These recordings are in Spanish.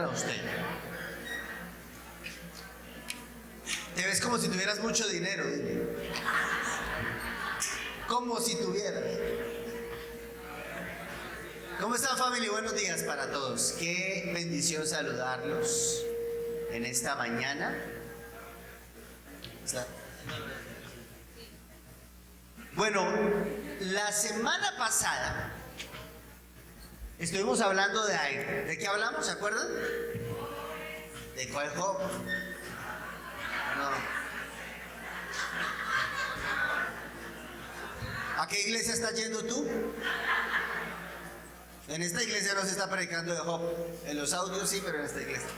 para usted. Te ves como si tuvieras mucho dinero. Como si tuvieras. ¿Cómo están, familia? Buenos días para todos. Qué bendición saludarlos en esta mañana. Bueno, la semana pasada estuvimos hablando ¿de qué hablamos? ¿Se acuerdan? ¿De cuál Job? No. ¿A qué iglesia estás yendo tú? En esta iglesia no se está predicando de Job. En los audios sí, pero en esta iglesia.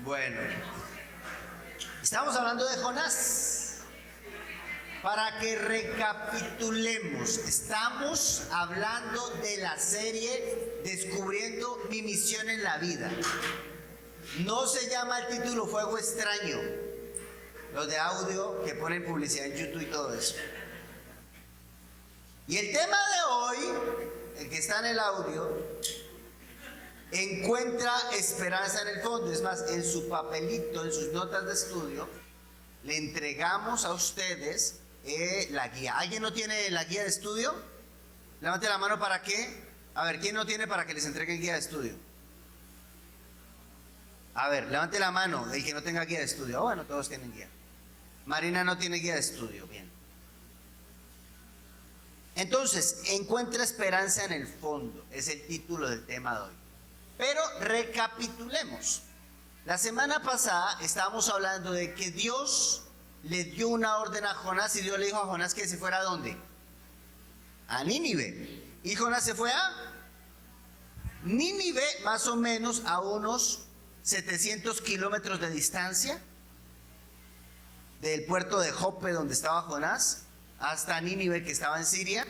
Bueno, estamos hablando de Jonás. Para que recapitulemos, estamos hablando de la serie Descubriendo mi misión en la vida. No se llama el título Fuego Extraño, los de audio que ponen publicidad en YouTube y todo eso. Y el tema de hoy, el que está en el audio, encuentra esperanza en el fondo. Es más, en su papelito, en sus notas de estudio, le entregamos a ustedes la guía. ¿Alguien no tiene la guía de estudio? Levante la mano. ¿Para qué? A ver, ¿quién no tiene para que les entreguen guía de estudio? A ver, levante la mano el que no tenga guía de estudio. Bueno, todos tienen guía. Marina no tiene guía de estudio. Bien. Entonces, encuentra esperanza en el fondo. Es el título del tema de hoy. Pero recapitulemos. La semana pasada estábamos hablando de que Dios le dio una orden a Jonás y Dios le dijo a Jonás que se fuera ¿a dónde? A Nínive. Y Jonás se fue a Nínive, más o menos a unos 700 kilómetros de distancia del puerto de Jope, donde estaba Jonás, hasta Nínive, que estaba en Siria.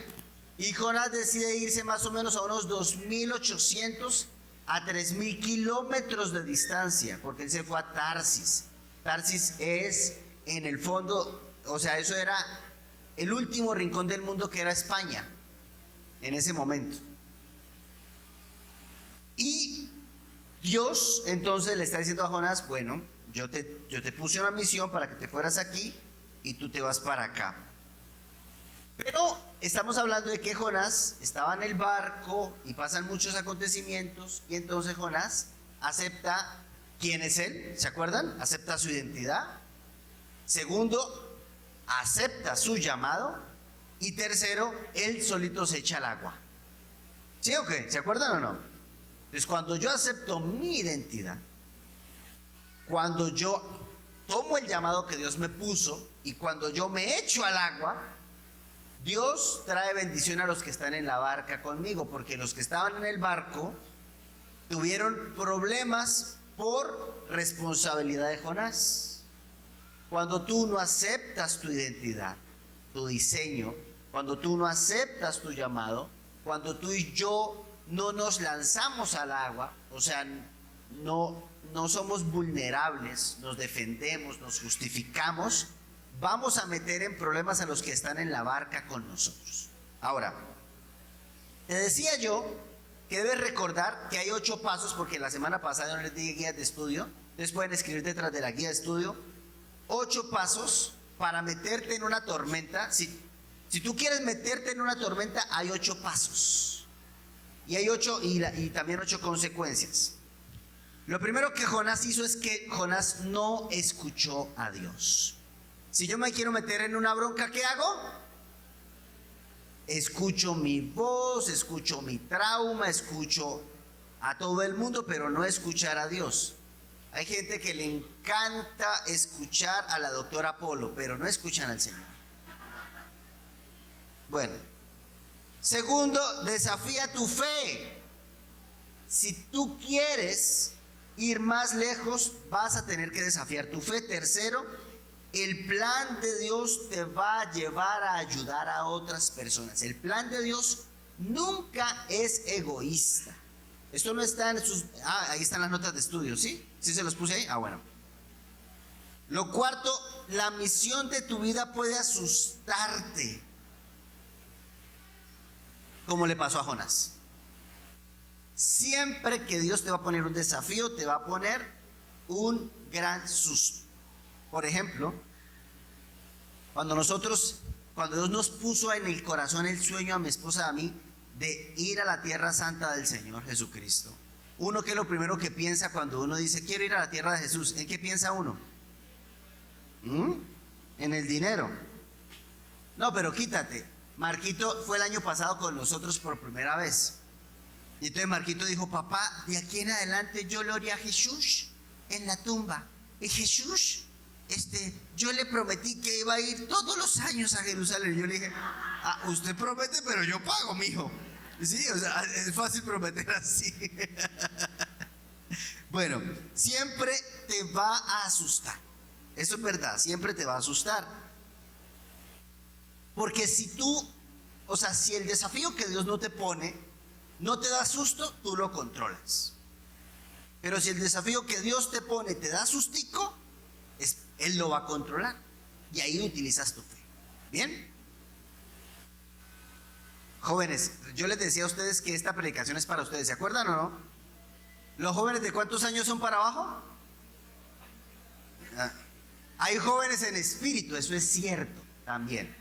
Y Jonás decide irse más o menos a unos 2.800 a 3.000 kilómetros de distancia, porque él se fue a Tarsis. Tarsis es en el fondo, o sea, eso era el último rincón del mundo, que era España en ese momento. Y Dios entonces le está diciendo a Jonás: bueno, yo te puse una misión para que te fueras aquí y tú te vas para acá. Pero estamos hablando de que Jonás estaba en el barco y pasan muchos acontecimientos, y entonces Jonás acepta quién es él, ¿se acuerdan? Acepta su identidad. Segundo, acepta su llamado. Y tercero, él solito se echa al agua. ¿Sí o qué? ¿Se acuerdan o no? Entonces, cuando yo acepto mi identidad, cuando yo tomo el llamado que Dios me puso, y cuando yo me echo al agua, Dios trae bendición a los que están en la barca conmigo, porque los que estaban en el barco tuvieron problemas por responsabilidad de Jonás. Cuando tú no aceptas tu identidad, tu diseño, cuando tú no aceptas tu llamado, cuando tú y yo no nos lanzamos al agua, o sea, no somos vulnerables, nos defendemos, nos justificamos, vamos a meter en problemas a los que están en la barca con nosotros. Ahora, te decía yo que debes recordar que hay 8 pasos, porque la semana pasada no les di guías de estudio. Ustedes pueden escribir detrás de la guía de estudio 8 pasos para meterte en una tormenta. Si tú quieres meterte en una tormenta, hay 8 pasos. Y hay 8 y también 8 consecuencias. Lo primero que Jonás hizo es que Jonás no escuchó a Dios. Si yo me quiero meter en una bronca, ¿qué hago? Escucho mi voz, escucho mi trauma, escucho a todo el mundo, pero no escuchar a Dios. Hay gente que le encanta escuchar a la doctora Polo, pero no escuchan al Señor. Bueno, segundo, desafía tu fe. Si tú quieres ir más lejos, vas a tener que desafiar tu fe. Tercero, el plan de Dios te va a llevar a ayudar a otras personas. El plan de Dios nunca es egoísta. Esto no está en sus... ahí están las notas de estudio, ¿sí? ¿Sí se los puse ahí? Bueno. Lo cuarto, la misión de tu vida puede asustarte, como le pasó a Jonás. Siempre que Dios te va a poner un desafío, te va a poner un gran susto. Por ejemplo, cuando Dios nos puso en el corazón el sueño a mi esposa y a mí de ir a la tierra santa del Señor Jesucristo. Uno, ¿qué es lo primero que piensa cuando uno dice quiero ir a la tierra de Jesús? ¿En qué piensa uno? En el dinero. No, pero quítate. Marquito fue el año pasado con nosotros por primera vez. Y entonces Marquito dijo, papá, de aquí en adelante yo le oré a Jesús en la tumba. Y Jesús, yo le prometí que iba a ir todos los años a Jerusalén. Yo le dije, usted promete, pero yo pago, mijo. Sí, o sea, es fácil prometer así. Bueno, siempre te va a asustar. Eso es verdad, siempre te va a asustar. Porque si el desafío que Dios no te pone no te da susto, tú lo controlas. Pero si el desafío que Dios te pone te da sustico, Él lo va a controlar. Y ahí utilizas tu fe. ¿Bien? Jóvenes, yo les decía a ustedes que esta predicación es para ustedes. ¿Se acuerdan o no? ¿Los jóvenes de cuántos años son para abajo? Hay jóvenes en espíritu, eso es cierto también.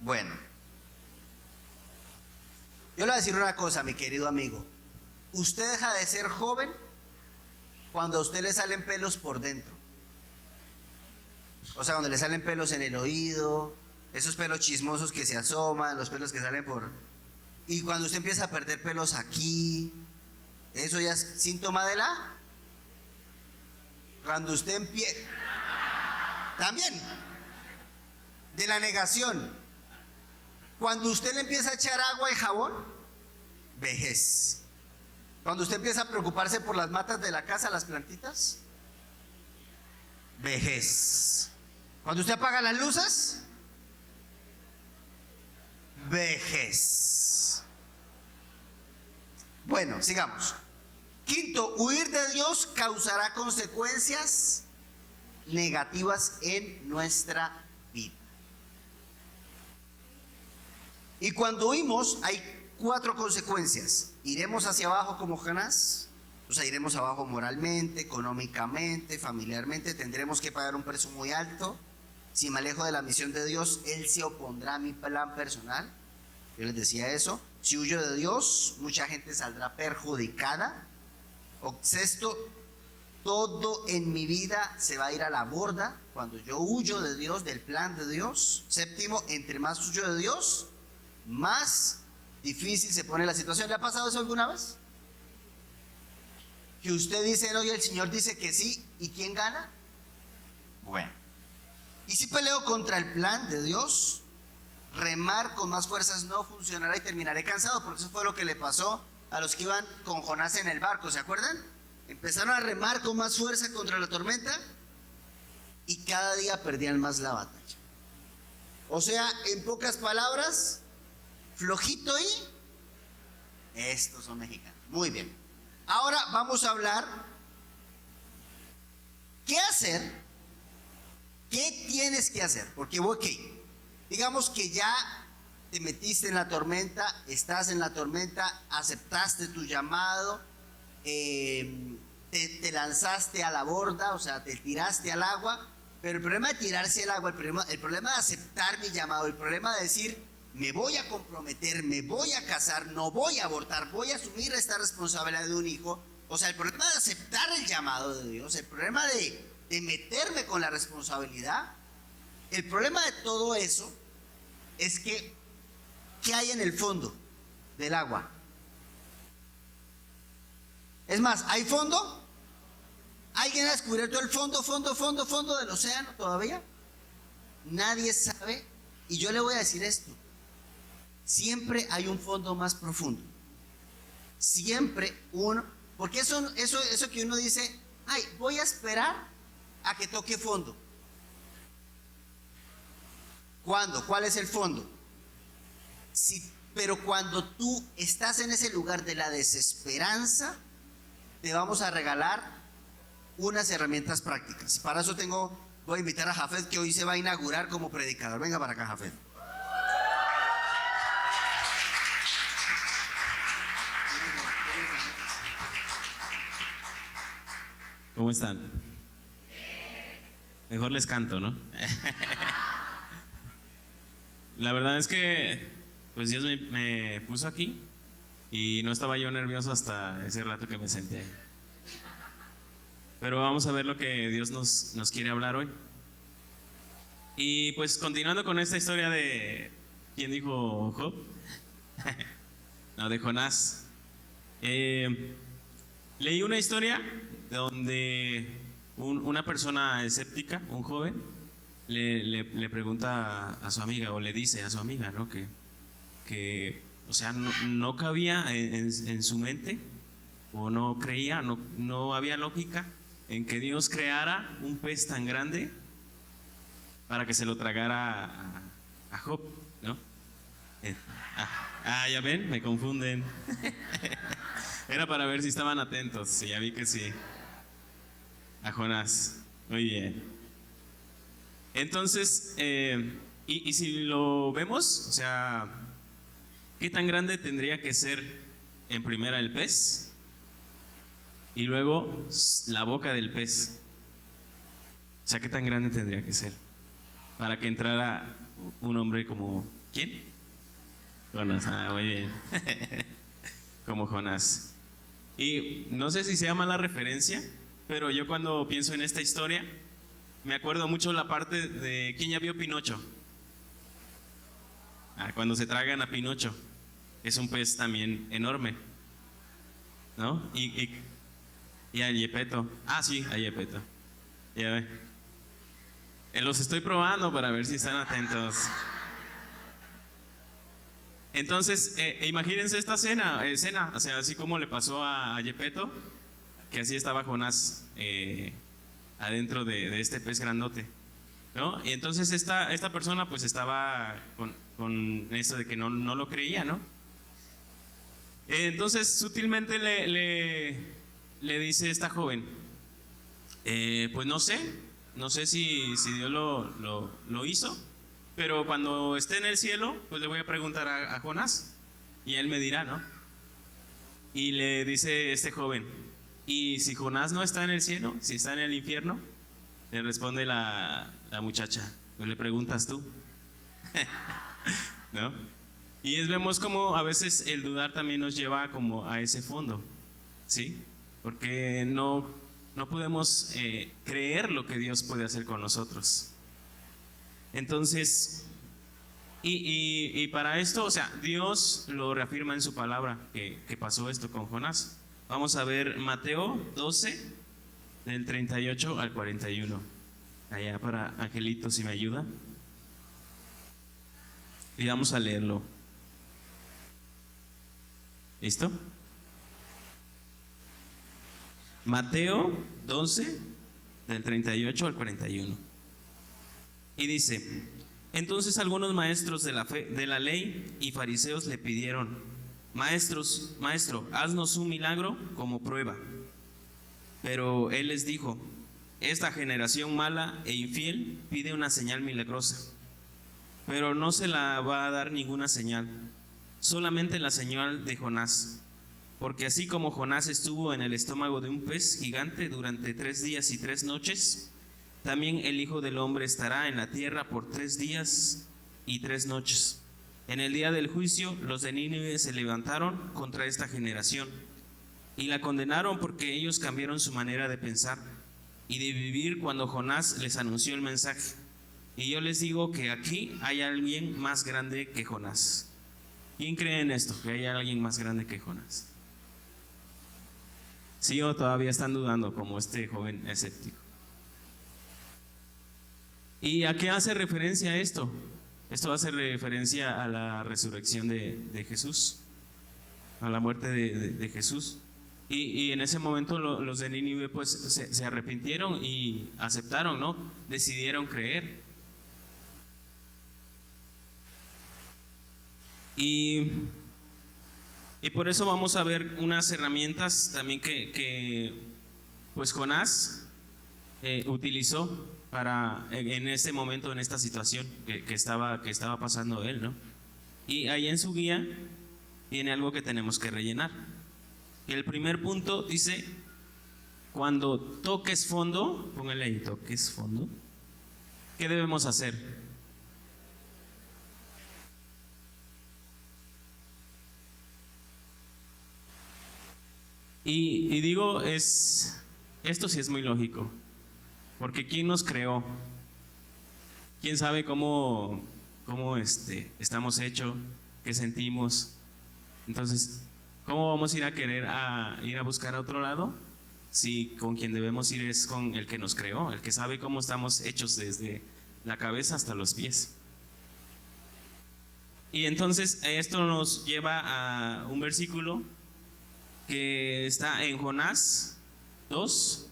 Bueno, yo le voy a decir una cosa, mi querido amigo. Usted deja de ser joven cuando a usted le salen pelos por dentro. O sea, cuando le salen pelos en el oído, esos pelos chismosos que se asoman, los pelos que salen por... Y cuando usted empieza a perder pelos aquí, eso ya es síntoma de la... Cuando usted empieza... También, de la negación. Cuando usted le empieza a echar agua y jabón, vejez. Cuando usted empieza a preocuparse por las matas de la casa, las plantitas, vejez. Cuando usted apaga las luces, vejez. Bueno, sigamos. Quinto, huir de Dios causará consecuencias negativas en nuestra vida. Y cuando huimos hay 4 consecuencias. Iremos hacia abajo como Jonás, o sea, iremos abajo moralmente, económicamente, familiarmente, tendremos que pagar un precio muy alto. Si me alejo de la misión de Dios, Él se opondrá a mi plan personal. Yo les decía eso. Si huyo de Dios, mucha gente saldrá perjudicada. Sexto, todo en mi vida se va a ir a la borda cuando yo huyo de Dios, del plan de Dios. Séptimo, entre más huyo de Dios, más difícil se pone la situación. ¿Le ha pasado eso alguna vez? Que usted dice no y el Señor dice que sí, ¿y quién gana? Bueno, y si peleo contra el plan de Dios, remar con más fuerzas no funcionará y terminaré cansado, porque eso fue lo que le pasó a los que iban con Jonás en el barco, ¿se acuerdan? Empezaron a remar con más fuerza contra la tormenta y cada día perdían más la batalla. O sea, en pocas palabras, flojito y estos son mexicanos. Muy bien. Ahora vamos a hablar qué hacer, qué tienes que hacer. Porque, ok, digamos que ya te metiste en la tormenta, estás en la tormenta, aceptaste tu llamado, te lanzaste a la borda, o sea, te tiraste al agua. Pero el problema de tirarse al agua, el problema de aceptar mi llamado, el problema de decir me voy a comprometer, me voy a casar, no voy a abortar, voy a asumir esta responsabilidad de un hijo. O sea, el problema de aceptar el llamado de Dios, el problema de meterme con la responsabilidad, el problema de todo eso es que ¿qué hay en el fondo del agua? Es más, ¿hay fondo? ¿Alguien ha descubierto el fondo del océano todavía? Nadie sabe. Y yo le voy a decir esto. Siempre hay un fondo más profundo. Siempre uno. Porque eso que uno dice, ay, voy a esperar a que toque fondo. ¿Cuándo? ¿Cuál es el fondo? Pero cuando tú estás en ese lugar de la desesperanza, te vamos a regalar unas herramientas prácticas. Para eso voy a invitar a Jafet, que hoy se va a inaugurar como predicador. Venga para acá, Jafet. ¿Cómo están? Mejor les canto, ¿no? La verdad es que pues Dios me puso aquí y no estaba yo nervioso hasta ese rato que me senté. Pero vamos a ver lo que Dios nos quiere hablar hoy. Y pues continuando con esta historia de... ¿Quién dijo Job? No, de Jonás. Leí una historia donde una persona escéptica, un joven, le pregunta a su amiga, o le dice a su amiga, ¿no? Que o sea, no cabía en su mente, o no creía, no había lógica en que Dios creara un pez tan grande para que se lo tragara a Job, ¿no? Ya ven, me confunden. Era para ver si estaban atentos, sí, ya vi que sí. A Jonás, muy bien. Entonces, y si lo vemos, o sea, ¿qué tan grande tendría que ser en primera el pez? Y luego la boca del pez. O sea, ¿qué tan grande tendría que ser para que entrara un hombre como... ¿Quién? Jonás, muy bien. Como Jonás. Y no sé si sea mala referencia, pero yo cuando pienso en esta historia, me acuerdo mucho la parte de... ¿Quién ya vio Pinocho? Cuando se tragan a Pinocho. Es un pez también enorme, ¿no? Y a Gepetto. Sí, a Gepetto. Ya ve. Los estoy probando para ver si están atentos. Entonces, imagínense esta escena, o sea, así como le pasó a Gepetto, que así estaba Jonás adentro de este pez grandote, ¿no? Y entonces esta persona pues estaba con esto de que no lo creía, ¿no? Entonces sutilmente le dice esta joven, pues no sé si Dios lo hizo, pero cuando esté en el cielo, pues le voy a preguntar a Jonás y él me dirá, ¿no? Y le dice este joven, ¿y si Jonás no está en el cielo, si está en el infierno? Le responde la muchacha, pues le preguntas tú, ¿no? Y vemos como a veces el dudar también nos lleva como a ese fondo, ¿sí? Porque no podemos creer lo que Dios puede hacer con nosotros. Entonces, y para esto, o sea, Dios lo reafirma en su palabra que pasó esto con Jonás. Vamos a ver Mateo 12, del 38 al 41. Allá para Angelito, si me ayuda. Y vamos a leerlo. ¿Listo? Mateo 12, del 38 al 41. Y dice: entonces algunos maestros de la ley y fariseos le pidieron: Maestro, haznos un milagro como prueba. Pero él les dijo: esta generación mala e infiel pide una señal milagrosa, pero no se la va a dar ninguna señal, solamente la señal de Jonás. Porque así como Jonás estuvo en el estómago de un pez gigante durante 3 días y 3 noches, también el Hijo del Hombre estará en la tierra por 3 días y 3 noches. En el día del juicio, los de Nínive se levantaron contra esta generación y la condenaron porque ellos cambiaron su manera de pensar y de vivir cuando Jonás les anunció el mensaje. Y yo les digo que aquí hay alguien más grande que Jonás. ¿Quién cree en esto? Que hay alguien más grande que Jonás. ¿Sí o todavía están dudando como este joven escéptico? ¿Y a qué hace referencia esto? Esto hace referencia a la resurrección de Jesús, a la muerte de Jesús. Y en ese momento los de Nínive pues se arrepintieron y aceptaron, ¿no? Decidieron creer. Y por eso vamos a ver unas herramientas también que pues Jonás utilizó para en ese momento, en esta situación que estaba pasando él, ¿no? Y ahí en su guía viene algo que tenemos que rellenar. El primer punto dice: cuando toques fondo, póngale ahí, toques fondo, ¿qué debemos hacer? Y digo, esto sí es muy lógico, porque ¿quién nos creó? ¿Quién sabe cómo estamos hechos? ¿Qué sentimos? Entonces, ¿cómo vamos a ir a querer ir a buscar a otro lado? Si con quien debemos ir es con el que nos creó, el que sabe cómo estamos hechos desde la cabeza hasta los pies. Y entonces esto nos lleva a un versículo que está en Jonás 2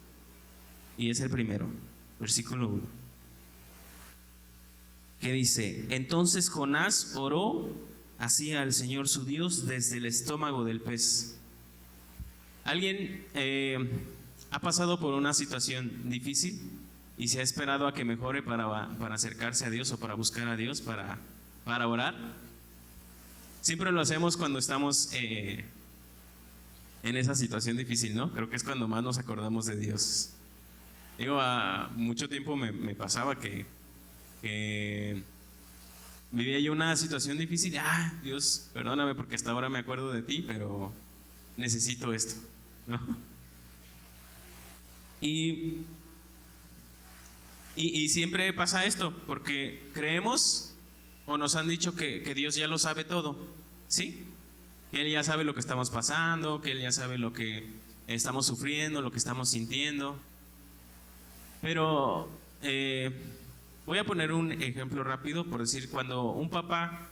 y es el primero, versículo 1, que dice: entonces Jonás oró así al Señor su Dios desde el estómago del pez. ¿Alguien ha pasado por una situación difícil y se ha esperado a que mejore para acercarse a Dios o para buscar a Dios, para orar? Siempre lo hacemos cuando estamos en esa situación difícil, ¿no? Creo que es cuando más nos acordamos de Dios. Digo, mucho tiempo me pasaba que vivía yo una situación difícil. Dios, perdóname porque hasta ahora me acuerdo de ti, pero necesito esto, ¿no? Y siempre pasa esto, porque creemos o nos han dicho que Dios ya lo sabe todo, ¿sí? Que Él ya sabe lo que estamos pasando, que Él ya sabe lo que estamos sufriendo, lo que estamos sintiendo. Pero voy a poner un ejemplo rápido, por decir, cuando un papá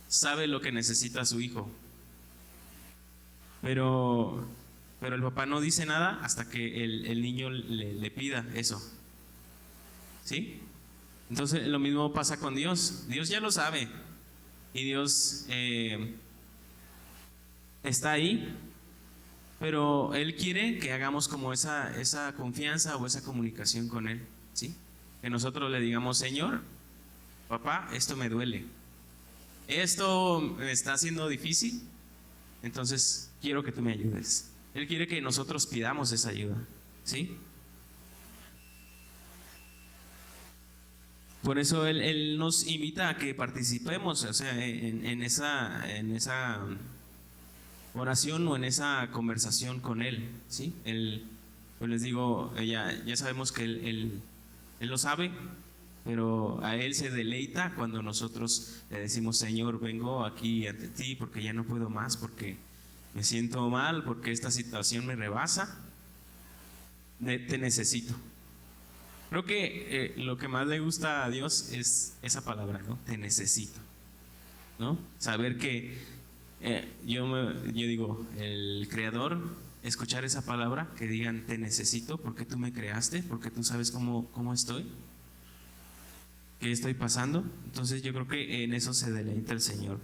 sabe lo que necesita su hijo, pero el papá no dice nada hasta que el niño le pida eso, ¿sí? Entonces lo mismo pasa con Dios. Dios ya lo sabe y Dios está ahí, pero Él quiere que hagamos como esa confianza o esa comunicación con Él, ¿sí? Que nosotros le digamos: Señor, papá, esto me duele, esto me está haciendo difícil, entonces quiero que tú me ayudes. Él quiere que nosotros pidamos esa ayuda, ¿sí? Por eso Él nos invita a que participemos, o sea, en esa oración o en esa conversación con Él, ¿sí? Pues les digo, ya sabemos que Él lo sabe, pero a Él se deleita cuando nosotros le decimos: Señor, vengo aquí ante ti porque ya no puedo más, porque me siento mal, porque esta situación me rebasa, te necesito. Creo que lo que más le gusta a Dios es esa palabra, ¿no? Te necesito, ¿no? Saber que yo digo, el Creador, escuchar esa palabra, que digan: te necesito porque tú me creaste, porque tú sabes cómo estoy, qué estoy pasando. Entonces yo creo que en eso se deleita el Señor.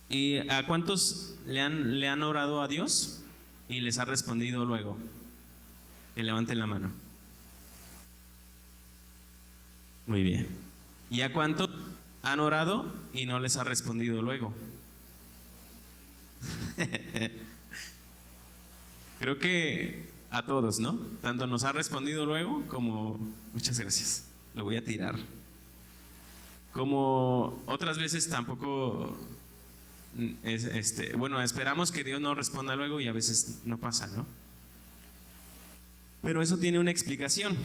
¿Y a cuántos le han orado a Dios y les ha respondido luego? Que levanten la mano. Muy bien. ¿Y a cuántos han orado y no les ha respondido luego? Creo que a todos, ¿no? Tanto nos ha respondido luego como muchas gracias, lo voy a tirar. Como otras veces tampoco bueno, esperamos que Dios nos responda luego y a veces no pasa, ¿no? Pero eso tiene una explicación.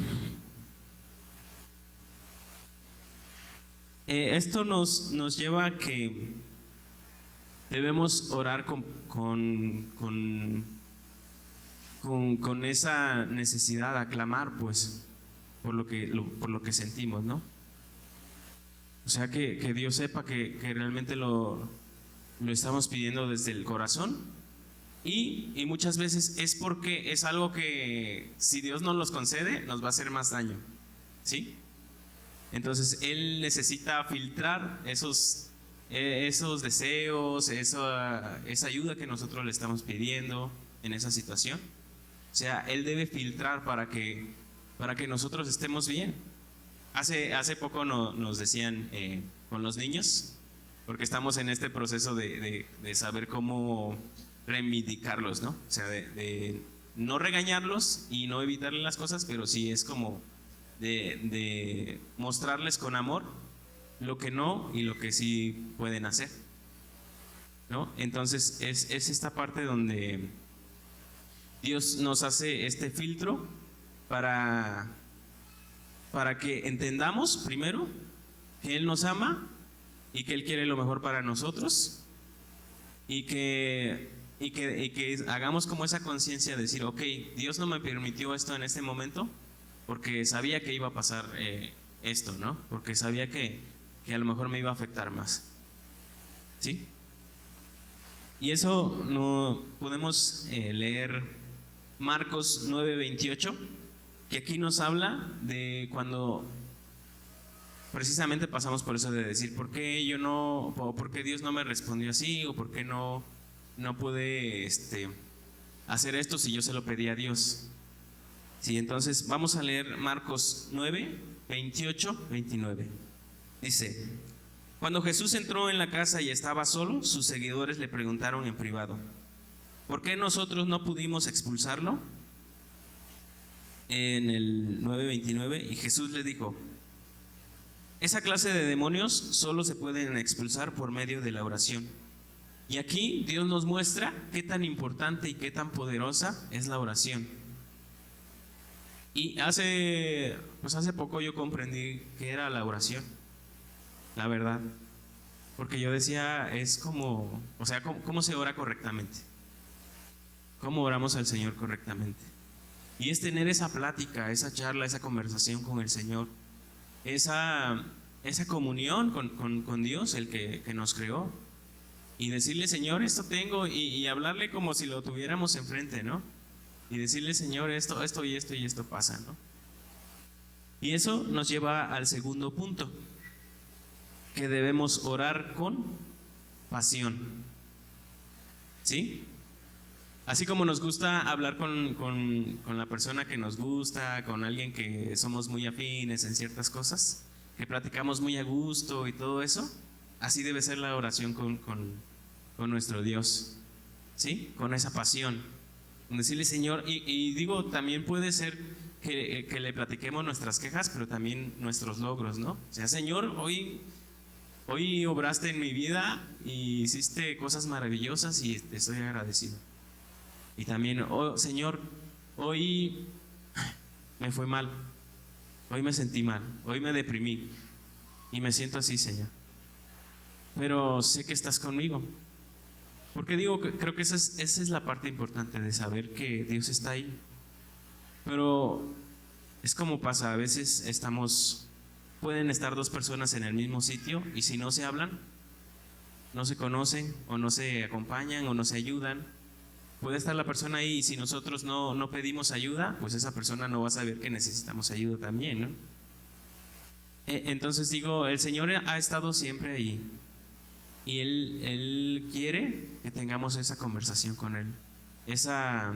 Esto nos lleva a que debemos orar con esa necesidad, a clamar, pues, por lo que sentimos, ¿no? O sea, que Dios sepa que realmente lo estamos pidiendo desde el corazón, y muchas veces es porque es algo que, si Dios nos los concede, nos va a hacer más daño, ¿sí? Entonces Él necesita filtrar esos deseos, esa ayuda que nosotros le estamos pidiendo en esa situación. O sea, Él debe filtrar para que nosotros estemos bien. Hace poco nos decían con los niños, porque estamos en este proceso de saber cómo reivindicarlos, ¿no? O sea, de no regañarlos y no evitarle las cosas, pero sí es como de mostrarles con amor lo que no y lo que sí pueden hacer, ¿no? Entonces es esta parte donde Dios nos hace este filtro para que entendamos primero que Él nos ama y que Él quiere lo mejor para nosotros y que hagamos como esa conciencia de decir, ok, Dios no me permitió esto en este momento porque sabía que iba a pasar esto, ¿no? Porque sabía que a lo mejor me iba a afectar más, ¿sí? Y eso no podemos leer Marcos 9:28, que aquí nos habla de cuando precisamente pasamos por eso de decir, ¿por qué yo no, o por qué Dios no me respondió así, o por qué no pude hacer esto si yo se lo pedí a Dios? Sí, entonces vamos a leer Marcos 9:28-29. Dice: cuando Jesús entró en la casa y estaba solo, sus seguidores le preguntaron en privado, ¿por qué nosotros no pudimos expulsarlo? En el 9:29, y Jesús le dijo: esa clase de demonios solo se pueden expulsar por medio de la oración. Y aquí Dios nos muestra qué tan importante y qué tan poderosa es la oración. Y hace poco yo comprendí qué era la oración, la verdad. Porque yo decía, es como, o sea, ¿cómo se ora correctamente? ¿Cómo oramos al Señor correctamente? Y es tener esa plática, esa charla, esa conversación con el Señor, esa comunión con Dios, el que nos creó, y decirle, Señor, esto tengo, y hablarle como si lo tuviéramos enfrente, ¿no? Y decirle, Señor, esto y esto y esto pasa, ¿no? Y eso nos lleva al segundo punto, que debemos orar con pasión, ¿sí? Así como nos gusta hablar con la persona que nos gusta, con alguien que somos muy afines en ciertas cosas, que platicamos muy a gusto y todo eso, así debe ser la oración con nuestro Dios, ¿sí? Con esa pasión, con decirle, Señor, y digo, también puede ser que le platiquemos nuestras quejas, pero también nuestros logros, ¿no? O sea, Señor, hoy obraste en mi vida y hiciste cosas maravillosas y te estoy agradecido. Y también, oh, Señor, hoy me fue mal, hoy me sentí mal, hoy me deprimí y me siento así, Señor. Pero sé que estás conmigo. Porque digo, creo que esa es la parte importante de saber que Dios está ahí. Pero es como pasa, a veces pueden estar dos personas en el mismo sitio y si no se hablan, no se conocen o no se acompañan o no se ayudan, puede estar la persona ahí y si nosotros no pedimos ayuda, pues esa persona no va a saber que necesitamos ayuda también, ¿no? Entonces digo, el Señor ha estado siempre ahí y Él quiere que tengamos esa conversación con Él, esa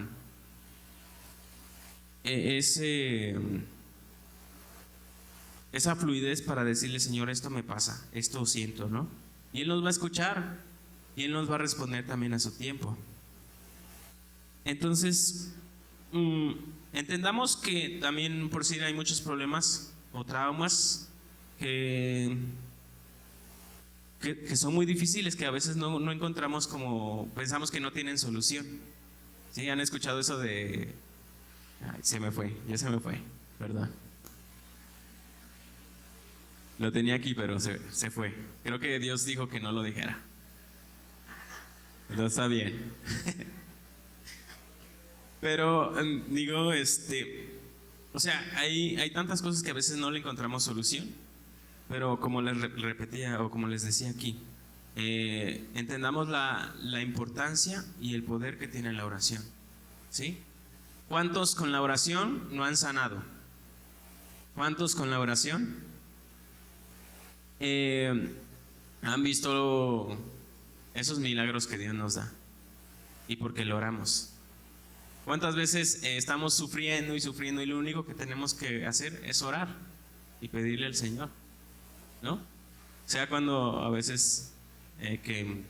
fluidez para decirle, Señor, esto me pasa, esto siento, ¿no? Y Él nos va a escuchar y Él nos va a responder también a su tiempo. Entonces, entendamos que también por si hay muchos problemas o traumas que son muy difíciles, que a veces no encontramos, como pensamos que no tienen solución. ¿Sí? ¿Han escuchado eso de... Ay, ya se me fue, ¿verdad? Lo tenía aquí, pero se fue. Creo que Dios dijo que no lo dijera. Pero está bien. Pero digo, o sea, hay tantas cosas que a veces no le encontramos solución. Pero como les repetía o como les decía aquí, entendamos la importancia y el poder que tiene la oración, ¿sí? ¿Cuántos con la oración no han sanado? ¿Cuántos con la oración han visto esos milagros que Dios nos da? Y porque lo oramos. ¿Cuántas veces estamos sufriendo y lo único que tenemos que hacer es orar y pedirle al Señor, ¿no? O sea, cuando a veces que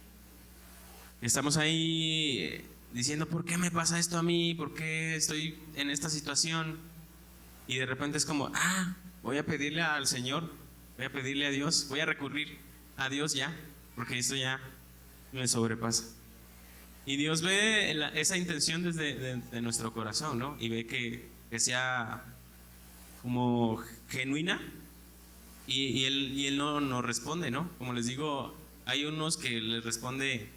estamos ahí diciendo, ¿por qué me pasa esto a mí? ¿Por qué estoy en esta situación? Y de repente es como, voy a pedirle al Señor, voy a pedirle a Dios, voy a recurrir a Dios ya, porque esto ya me sobrepasa. Y Dios ve esa intención desde de nuestro corazón, ¿no? Y ve que sea como genuina y él no nos responde, ¿no? Como les digo, hay unos que les responde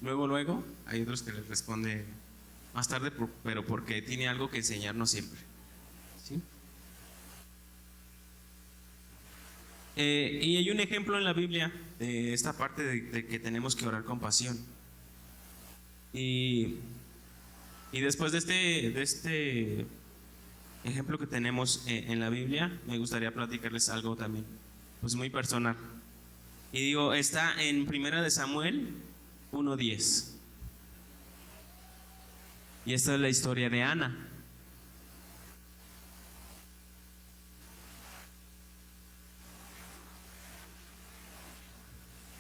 luego, hay otros que les responde más tarde, pero porque tiene algo que enseñarnos siempre, ¿sí? Y hay un ejemplo en la Biblia de esta parte de que tenemos que orar con pasión. Y después de este ejemplo que tenemos en la Biblia, me gustaría platicarles algo también, pues muy personal. Y digo, está en Primera de Samuel 1:10. Y esta es la historia de Ana.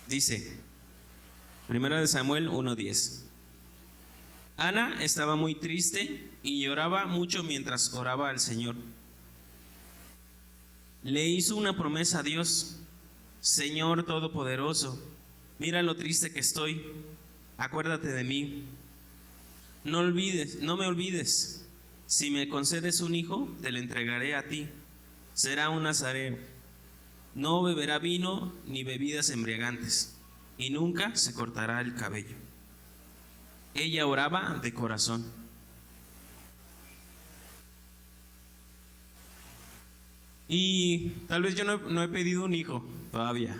Dice, Primera de Samuel 1:10. Ana estaba muy triste y lloraba mucho mientras oraba al Señor. Le hizo una promesa a Dios: Señor Todopoderoso, mira lo triste que estoy, acuérdate de mí. No me olvides. Si me concedes un hijo, te lo entregaré a ti. Será un nazareo. No beberá vino ni bebidas embriagantes, y nunca se cortará el cabello. Ella oraba de corazón. Y tal vez yo no he pedido un hijo todavía.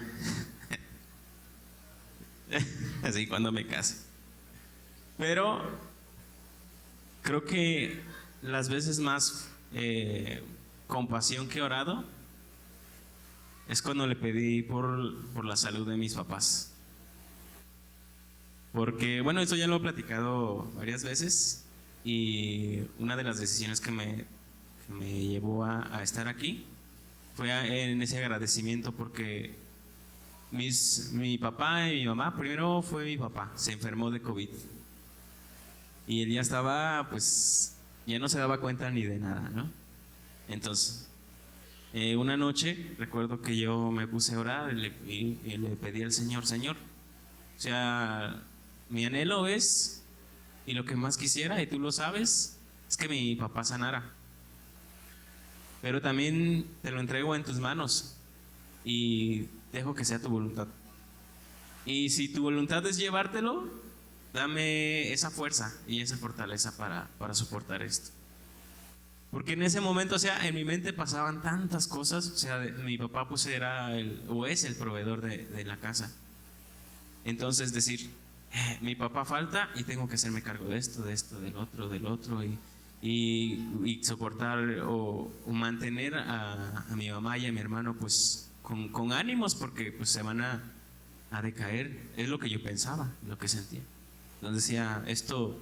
Así cuando me case. Pero creo que las veces más con pasión que he orado es cuando le pedí por la salud de mis papás. Porque, bueno, esto ya lo he platicado varias veces y una de las decisiones que me llevó a estar aquí fue en ese agradecimiento porque mi papá y mi mamá, primero fue mi papá, se enfermó de COVID y él ya estaba, pues, ya no se daba cuenta ni de nada, ¿no? Entonces, una noche recuerdo que yo me puse a orar y le pedí al Señor, o sea, mi anhelo es, y lo que más quisiera, y tú lo sabes, es que mi papá sanara. Pero también te lo entrego en tus manos y dejo que sea tu voluntad. Y si tu voluntad es llevártelo, dame esa fuerza y esa fortaleza para soportar esto. Porque en ese momento, o sea, en mi mente pasaban tantas cosas, o sea, mi papá pues era es el proveedor de la casa. Entonces decir, mi papá falta y tengo que hacerme cargo de esto, del otro y soportar o mantener a mi mamá y a mi hermano pues con ánimos porque pues se van a decaer, es lo que yo pensaba, lo que sentía. Entonces decía, esto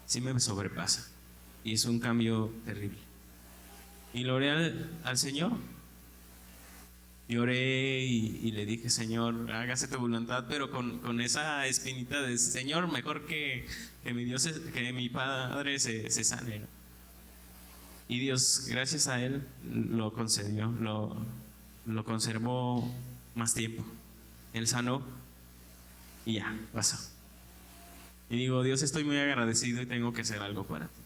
sí me sobrepasa y es un cambio terrible. Y lo oré al Señor. Lloré y le dije, Señor, hágase tu voluntad, pero con esa espinita de, Señor, mejor que mi padre se sane, ¿no? Y Dios, gracias a Él, lo concedió, lo conservó más tiempo. Él sanó y ya, pasó. Y digo, Dios, estoy muy agradecido y tengo que hacer algo para ti.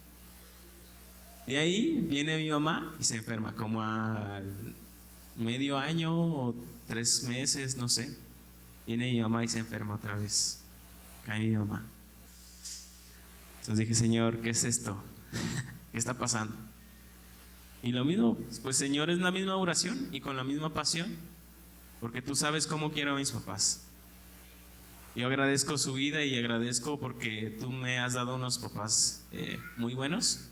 De ahí viene mi mamá y se enferma, como al medio año o 3 meses, no sé. Viene mi mamá y se enferma otra vez. Cae mi mamá. Entonces dije, Señor, ¿qué es esto? ¿Qué está pasando? Y lo mismo, pues Señor, es la misma oración y con la misma pasión, porque tú sabes cómo quiero a mis papás. Yo agradezco su vida y agradezco porque tú me has dado unos papás muy buenos,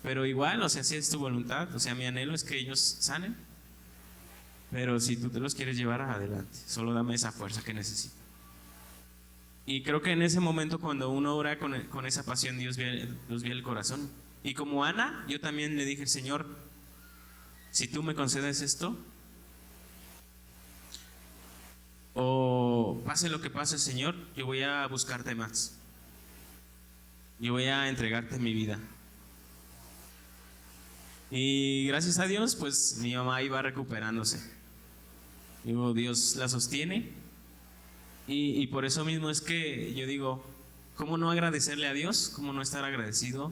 pero igual, o sea, si es tu voluntad, o sea, mi anhelo es que ellos sanen. Pero si tú te los quieres llevar adelante, solo dame esa fuerza que necesito. Y creo que en ese momento cuando uno ora con esa pasión, Dios ve el corazón. Y como Ana, yo también le dije, Señor, si tú me concedes esto, pase lo que pase, Señor, yo voy a buscarte más. Yo voy a entregarte mi vida. Y gracias a Dios, pues mi mamá iba recuperándose. Digo, Dios la sostiene. Y por eso mismo es que yo digo, ¿cómo no agradecerle a Dios? ¿Cómo no estar agradecido?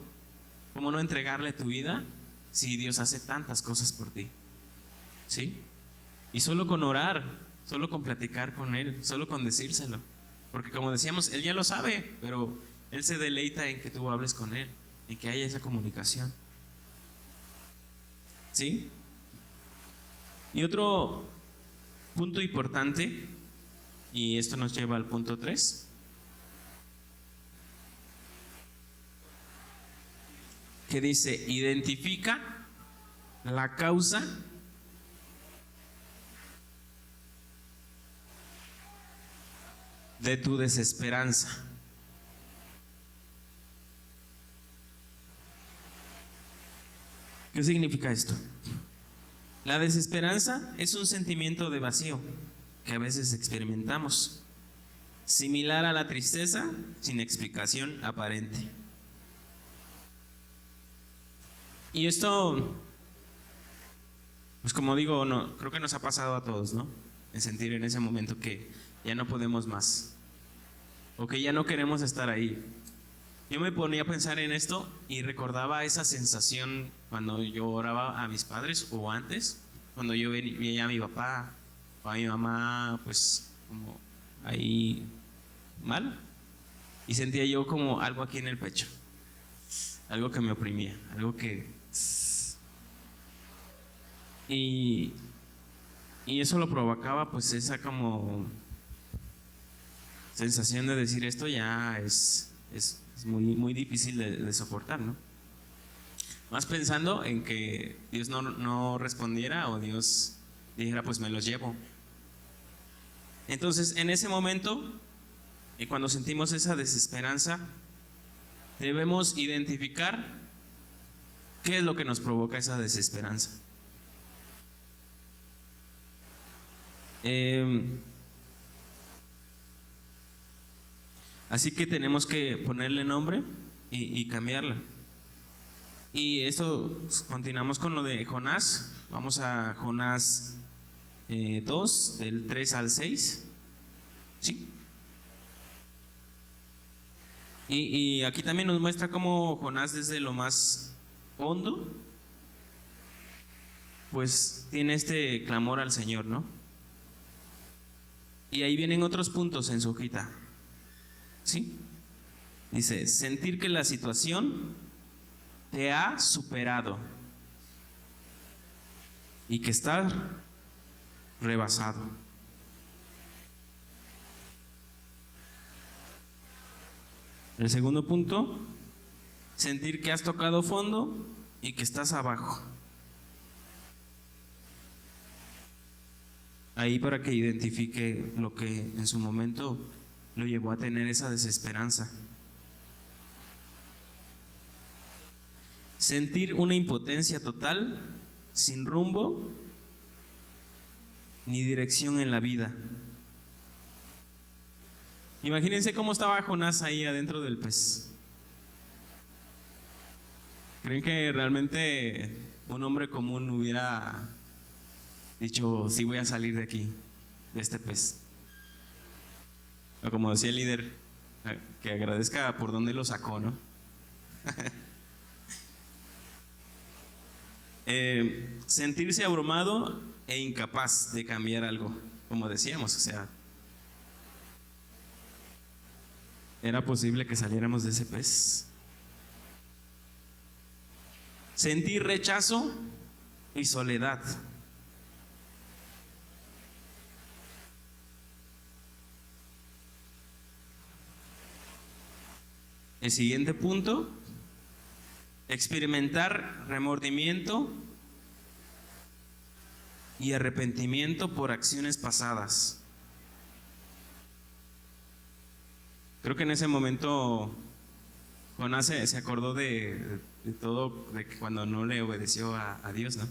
¿Cómo no entregarle tu vida si Dios hace tantas cosas por ti? ¿Sí? Y solo con orar, solo con platicar con Él, solo con decírselo. Porque como decíamos, Él ya lo sabe, pero Él se deleita en que tú hables con Él, en que haya esa comunicación. ¿Sí? Y otro punto importante, y esto nos lleva al punto 3, que dice, identifica la causa de tu desesperanza. ¿Qué significa esto? La desesperanza es un sentimiento de vacío que a veces experimentamos, similar a la tristeza sin explicación aparente. Y esto, pues como digo, no, creo que nos ha pasado a todos, ¿no? En sentir en ese momento que ya no podemos más, o que ya no queremos estar ahí. Yo me ponía a pensar en esto y recordaba esa sensación cuando yo oraba a mis padres o antes, cuando yo veía a mi papá o a mi mamá, pues como ahí mal, y sentía yo como algo aquí en el pecho, algo que me oprimía, algo que... Y eso lo provocaba pues esa como sensación de decir esto ya es muy difícil de soportar, ¿no? Más pensando en que Dios no respondiera o Dios dijera pues me los llevo. Entonces en ese momento, y cuando sentimos esa desesperanza, debemos identificar qué es lo que nos provoca esa desesperanza. Así que tenemos que ponerle nombre y cambiarla. Y esto, continuamos con lo de Jonás. Vamos a Jonás 2, del 3 al 6. ¿Sí? Y aquí también nos muestra cómo Jonás, desde lo más hondo, pues tiene este clamor al Señor, ¿no? Y ahí vienen otros puntos en su hojita. ¿Sí? Dice, sentir que la situación te ha superado y que estás rebasado. El segundo punto, sentir que has tocado fondo y que estás abajo. Ahí para que identifique lo que en su momento lo llevó a tener esa desesperanza. Sentir una impotencia total, sin rumbo ni dirección en la vida. Imagínense cómo estaba Jonás ahí adentro del pez. ¿Creen que realmente un hombre común hubiera dicho, sí, voy a salir de aquí, de este pez? O como decía el líder, que agradezca por dónde lo sacó, ¿no? Sentirse abrumado e incapaz de cambiar algo, como decíamos, o sea, ¿era posible que saliéramos de ese pez? Sentir rechazo y soledad. El siguiente punto, experimentar remordimiento y arrepentimiento por acciones pasadas. Creo que en ese momento Jonás se acordó de todo, de que cuando no le obedeció a Dios, ¿no?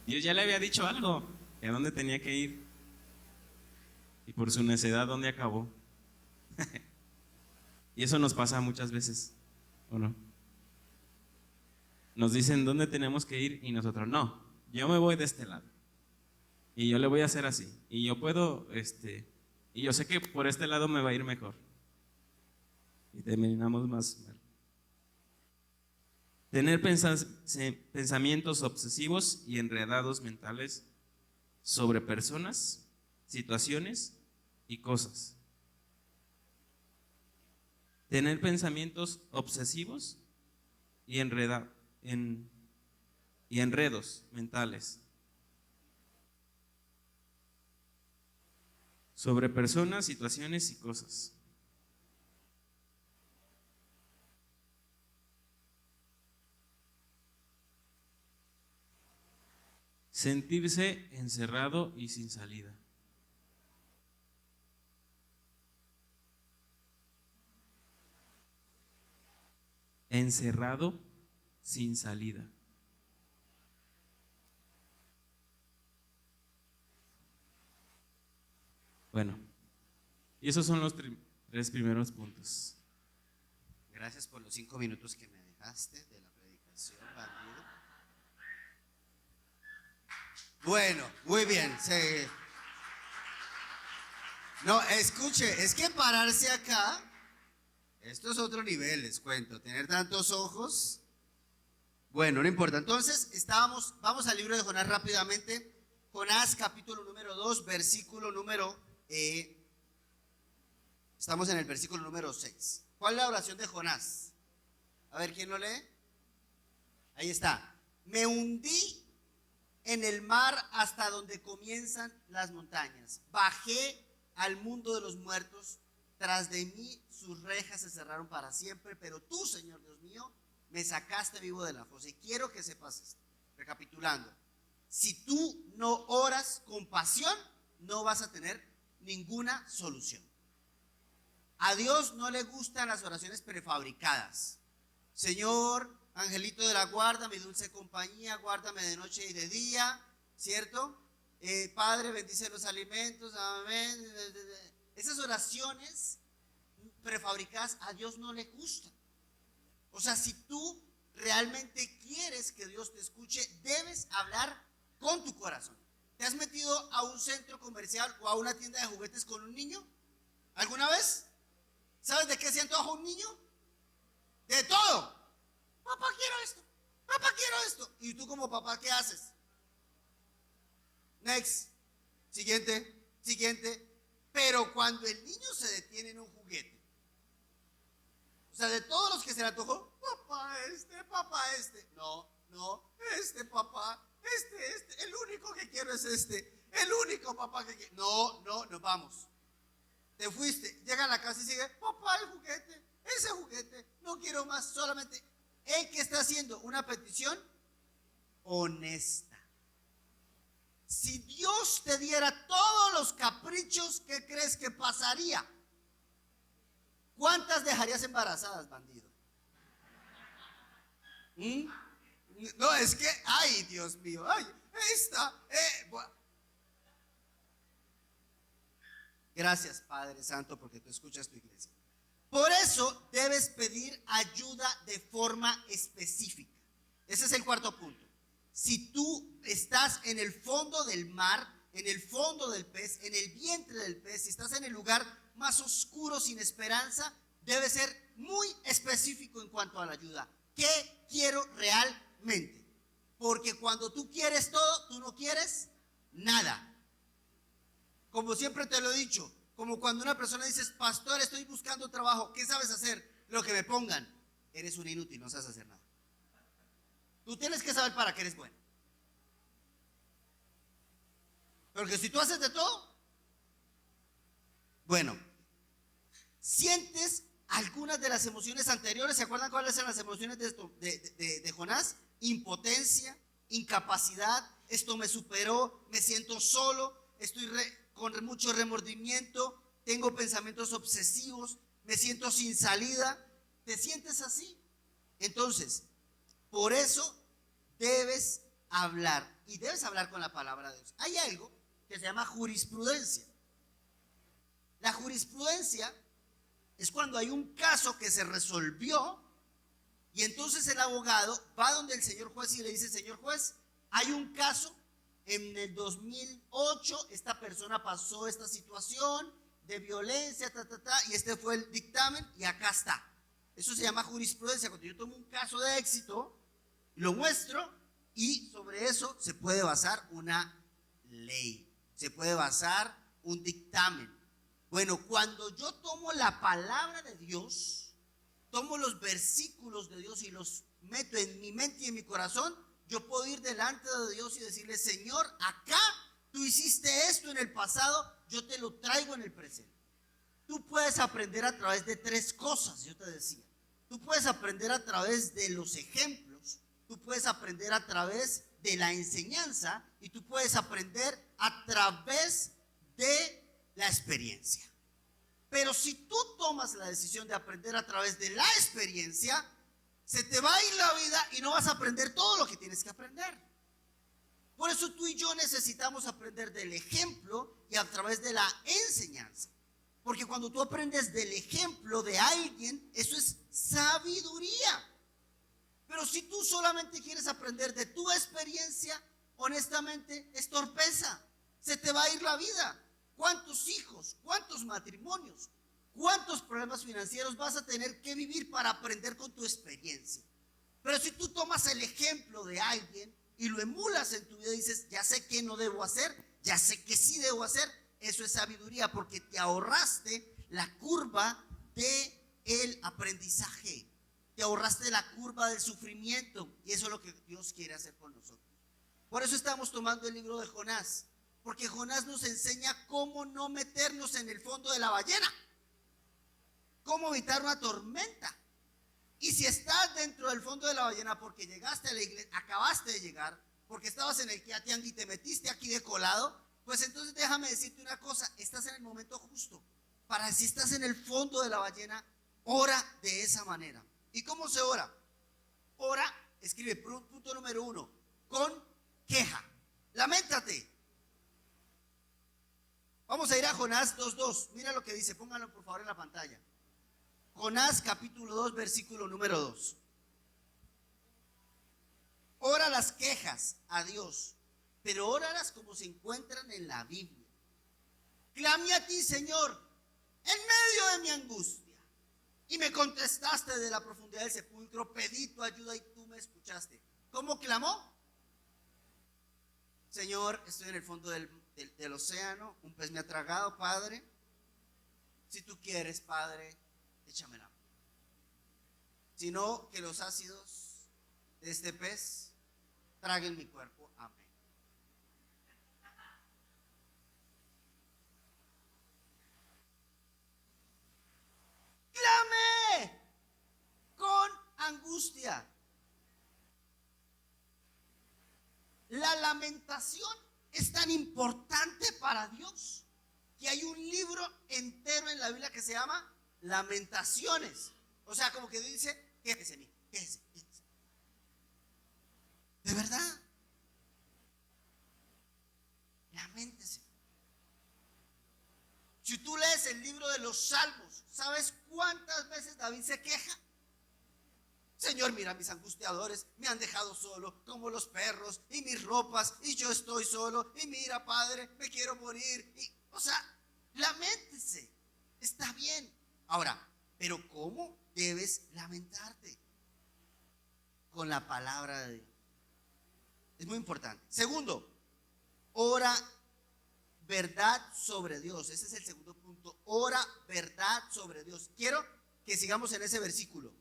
Dios ya le había dicho algo, ¿a dónde tenía que ir? Y por su necedad, ¿dónde acabó? Y eso nos pasa muchas veces, ¿o no? Nos dicen dónde tenemos que ir y nosotros, no, yo me voy de este lado. Y yo le voy a hacer así. Y yo puedo, y yo sé que por este lado me va a ir mejor. Y terminamos más mal. Tener pensamientos obsesivos y enredados mentales sobre personas, situaciones y cosas. Tener pensamientos obsesivos y enredos mentales sobre personas, situaciones y cosas. Sentirse encerrado y sin salida. Encerrado sin salida. Bueno, y esos son los 3 primeros puntos. Gracias por los 5 minutos que me dejaste de la predicación, bandido. Bueno, muy bien. No, escuche, es que pararse acá, esto es otro nivel, les cuento. Tener tantos ojos, bueno, no importa. Entonces, vamos al libro de Jonás rápidamente. Jonás, capítulo número 2, versículo número... estamos en el versículo número 6. ¿Cuál es la oración de Jonás? A ver, ¿quién lo lee? Ahí está. Me hundí en el mar hasta donde comienzan las montañas. Bajé al mundo de los muertos. Tras de mí sus rejas se cerraron para siempre. Pero tú, Señor Dios mío, me sacaste vivo de la fosa. Y quiero que sepas esto. Recapitulando. Si tú no oras con pasión, no vas a tener ninguna solución. A Dios no le gustan las oraciones prefabricadas. Señor, angelito de la guarda, mi dulce compañía, guárdame de noche y de día, ¿cierto? Padre, bendice los alimentos, amén. Esas oraciones prefabricadas a Dios no le gustan. O sea, si tú realmente quieres que Dios te escuche, debes hablar con tu corazón. ¿Te has metido a un centro comercial o a una tienda de juguetes con un niño? ¿Alguna vez? ¿Sabes de qué se antoja un niño? De todo. Papá, quiero esto. Papá, quiero esto. ¿Y tú como papá qué haces? Next. Siguiente. Pero cuando el niño se detiene en un juguete, o sea, de todos los que se le antojó, papá este. No, papá, el único que quiero es el único papá que quiero. No, nos vamos. Te fuiste, llega a la casa y sigue, papá, el juguete, ese juguete, no quiero más, solamente el que está haciendo una petición honesta. Si Dios te diera todos los caprichos, ¿qué crees que pasaría? ¿Cuántas dejarías embarazadas, bandido? No, es que, ay, Dios mío, ay, Gracias, Padre Santo, porque tú escuchas tu iglesia. Por eso debes pedir ayuda de forma específica. Ese es el cuarto punto. Si tú estás en el fondo del mar, en el fondo del pez, en el vientre del pez, si estás en el lugar más oscuro sin esperanza, debes ser muy específico en cuanto a la ayuda. ¿Qué quiero realmente? Porque cuando tú quieres todo, tú no quieres nada. Como siempre te lo he dicho, como cuando una persona dice, pastor, estoy buscando trabajo, ¿qué sabes hacer? Lo que me pongan. Eres un inútil, no sabes hacer nada. Tú tienes que saber para qué eres bueno. Porque si tú haces de todo, bueno, sientes algunas de las emociones anteriores. ¿Se acuerdan cuáles eran las emociones de Jonás? Impotencia, incapacidad, esto me superó, me siento solo, estoy con mucho remordimiento, tengo pensamientos obsesivos, me siento sin salida. ¿Te sientes así? Entonces, por eso debes hablar, y debes hablar con la palabra de Dios. Hay algo que se llama jurisprudencia. La jurisprudencia es cuando hay un caso que se resolvió y entonces el abogado va donde el señor juez y le dice: señor juez, hay un caso, en el 2008 esta persona pasó esta situación de violencia, y este fue el dictamen y acá está. Eso se llama jurisprudencia, cuando yo tomo un caso de éxito, lo muestro y sobre eso se puede basar una ley, se puede basar un dictamen. Bueno, cuando yo tomo la palabra de Dios, tomo los versículos de Dios y los meto en mi mente y en mi corazón, yo puedo ir delante de Dios y decirle: Señor, acá tú hiciste esto en el pasado, yo te lo traigo en el presente. Tú puedes aprender a través de tres cosas, yo te decía. Tú puedes aprender a través de los ejemplos, tú puedes aprender a través de la enseñanza y tú puedes aprender a través de la experiencia. Pero si tú tomas la decisión de aprender a través de la experiencia, se te va a ir la vida y no vas a aprender todo lo que tienes que aprender. Por eso tú y yo necesitamos aprender del ejemplo y a través de la enseñanza. Porque cuando tú aprendes del ejemplo de alguien, eso es sabiduría. Pero si tú solamente quieres aprender de tu experiencia, honestamente es torpeza. Se te va a ir la vida. ¿Cuántos hijos, cuántos matrimonios, cuántos problemas financieros vas a tener que vivir para aprender con tu experiencia? Pero si tú tomas el ejemplo de alguien y lo emulas en tu vida y dices: ya sé qué no debo hacer, ya sé qué sí debo hacer, eso es sabiduría, porque te ahorraste la curva del aprendizaje, te ahorraste la curva del sufrimiento, y eso es lo que Dios quiere hacer con nosotros. Por eso estamos tomando el libro de Jonás, porque Jonás nos enseña cómo no meternos en el fondo de la ballena, cómo evitar una tormenta. Y si estás dentro del fondo de la ballena porque llegaste a la iglesia, acabaste de llegar, porque estabas en el Kiatiangui y te metiste aquí de colado, pues entonces déjame decirte una cosa: estás en el momento justo. Para si estás en el fondo de la ballena, ora de esa manera. ¿Y cómo se ora? Ora, escribe, punto número 1, con queja. Lamentate. Vamos a ir a Jonás 2:2. Mira lo que dice, pónganlo por favor en la pantalla. Jonás capítulo 2, versículo número 2. Ora las quejas a Dios, pero óralas como se encuentran en la Biblia. Clamé a ti, Señor, en medio de mi angustia, y me contestaste de la profundidad del sepulcro. Pedí tu ayuda y tú me escuchaste. ¿Cómo clamó? Señor, estoy en el fondo del océano, un pez me ha tragado, Padre. Si tú quieres, Padre, échame la mano. Si no, que los ácidos de este pez traguen mi cuerpo. Amén. Clamé con angustia. La lamentación es tan importante para Dios que hay un libro entero en la Biblia que se llama Lamentaciones. O sea, como que dice: quéjese en mí, quéjese. De verdad, laméntese. Si tú lees el libro de los Salmos, ¿sabes cuántas veces David se queja? Señor, mira, mis angustiadores me han dejado solo como los perros, y mis ropas, y yo estoy solo, y mira, Padre, me quiero morir. O sea, laméntese, está bien. Ahora, pero ¿cómo debes lamentarte? Con la palabra de Dios. Es muy importante. Segundo, ora verdad sobre Dios. Ese es el segundo punto. Ora verdad sobre Dios. Quiero que sigamos en ese versículo.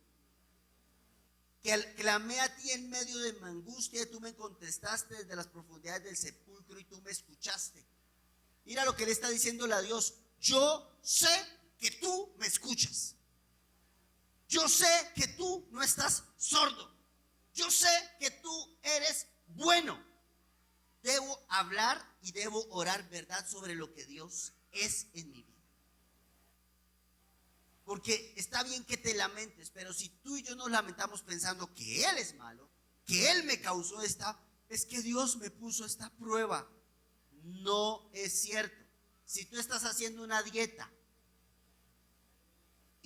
Que clamé a ti en medio de mi angustia y tú me contestaste desde las profundidades del sepulcro y tú me escuchaste. Mira lo que le está diciéndole a Dios: yo sé que tú me escuchas. Yo sé que tú no estás sordo. Yo sé que tú eres bueno. Debo hablar y debo orar verdad sobre lo que Dios es en mi vida. Porque está bien que te lamentes, pero si tú y yo nos lamentamos pensando que Él es malo, que Él me causó es que Dios me puso esta prueba. No es cierto. Si tú estás haciendo una dieta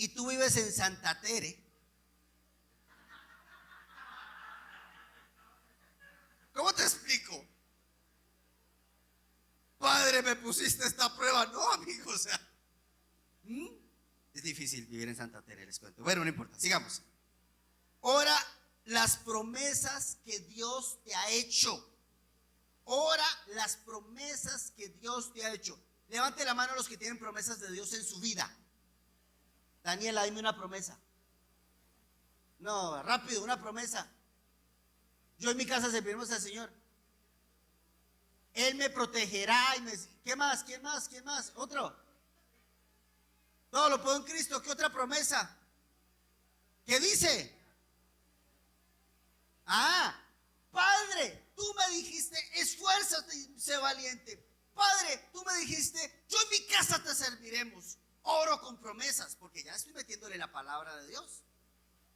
y tú vives en Santa Tere, ¿cómo te explico? Padre, me pusiste esta prueba. No, amigo, o sea, es difícil vivir en Santa Tere, les cuento. Bueno, no importa, sigamos. Ora las promesas que Dios te ha hecho. Ora las promesas que Dios te ha hecho. Levante la mano los que tienen promesas de Dios en su vida. Daniela, dime una promesa. No, rápido, una promesa. Yo en mi casa serviremos al Señor. Él me protegerá y me... ¿Qué más? ¿Quién más? ¿Quién más? ¿Otro? Todo lo puedo en Cristo. ¿Qué otra promesa? ¿Qué dice? Padre, tú me dijiste, esfuérzate y sé valiente. Padre, tú me dijiste, yo en mi casa te serviremos. Oro con promesas, porque ya estoy metiéndole la palabra de Dios.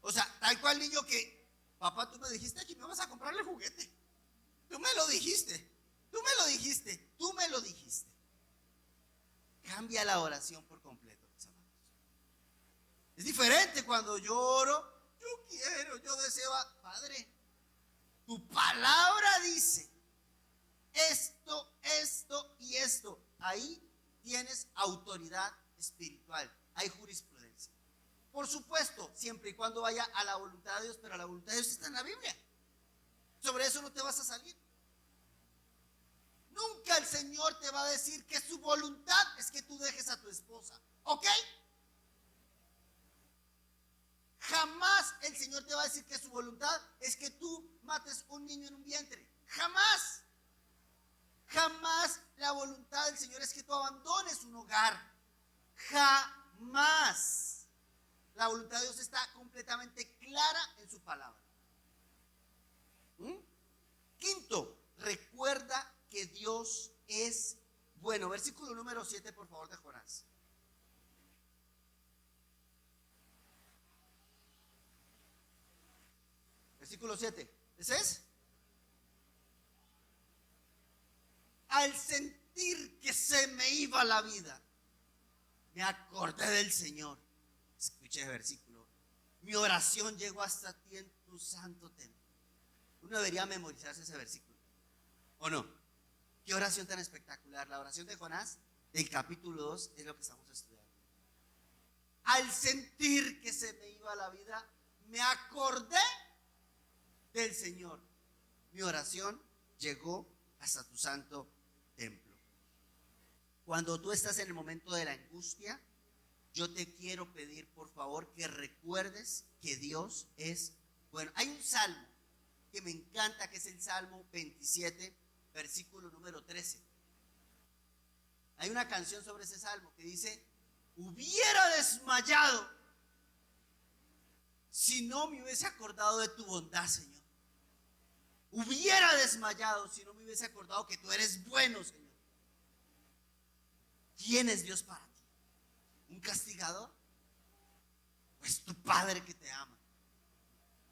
O sea, tal cual niño que, papá, tú me dijiste que me vas a comprarle juguete. Tú me lo dijiste, tú me lo dijiste, tú me lo dijiste. Cambia la oración por completo, mis amados. Es diferente cuando yo oro, yo quiero, yo deseo, Padre, tu palabra dice esto y esto. Ahí tienes autoridad espiritual, hay jurisprudencia. Por supuesto, siempre y cuando vaya a la voluntad de Dios, pero la voluntad de Dios está en la Biblia. Sobre eso no te vas a salir. Nunca el Señor te va a decir que su voluntad es que tú dejes a tu esposa, ¿ok? Jamás el Señor te va a decir que su voluntad es que tú mates un niño en un vientre. Jamás. Jamás la voluntad del Señor es que tú abandones un hogar. Jamás. La voluntad de Dios está completamente clara en su palabra. Quinto, recuerda que Dios es bueno. Versículo número 7, por favor, de Jonás. Versículo 7. ¿Ese es? Al sentir que se me iba la vida, me acordé del Señor. Escuché el versículo. Mi oración llegó hasta ti en tu santo templo. Uno debería memorizarse ese versículo, ¿o no? Qué oración tan espectacular. La oración de Jonás del capítulo 2 es lo que estamos estudiando. Al sentir que se me iba la vida, me acordé del Señor. Mi oración llegó hasta tu santo templo. Cuando tú estás en el momento de la angustia, yo te quiero pedir, por favor, que recuerdes que Dios es bueno. Hay un salmo que me encanta, que es el Salmo 27, versículo número 13. Hay una canción sobre ese salmo que dice: hubiera desmayado si no me hubiese acordado de tu bondad, Señor. Hubiera desmayado si no me hubiese acordado que tú eres bueno, Señor. ¿Quién es Dios para ti? ¿Un castigador? Pues tu Padre que te ama.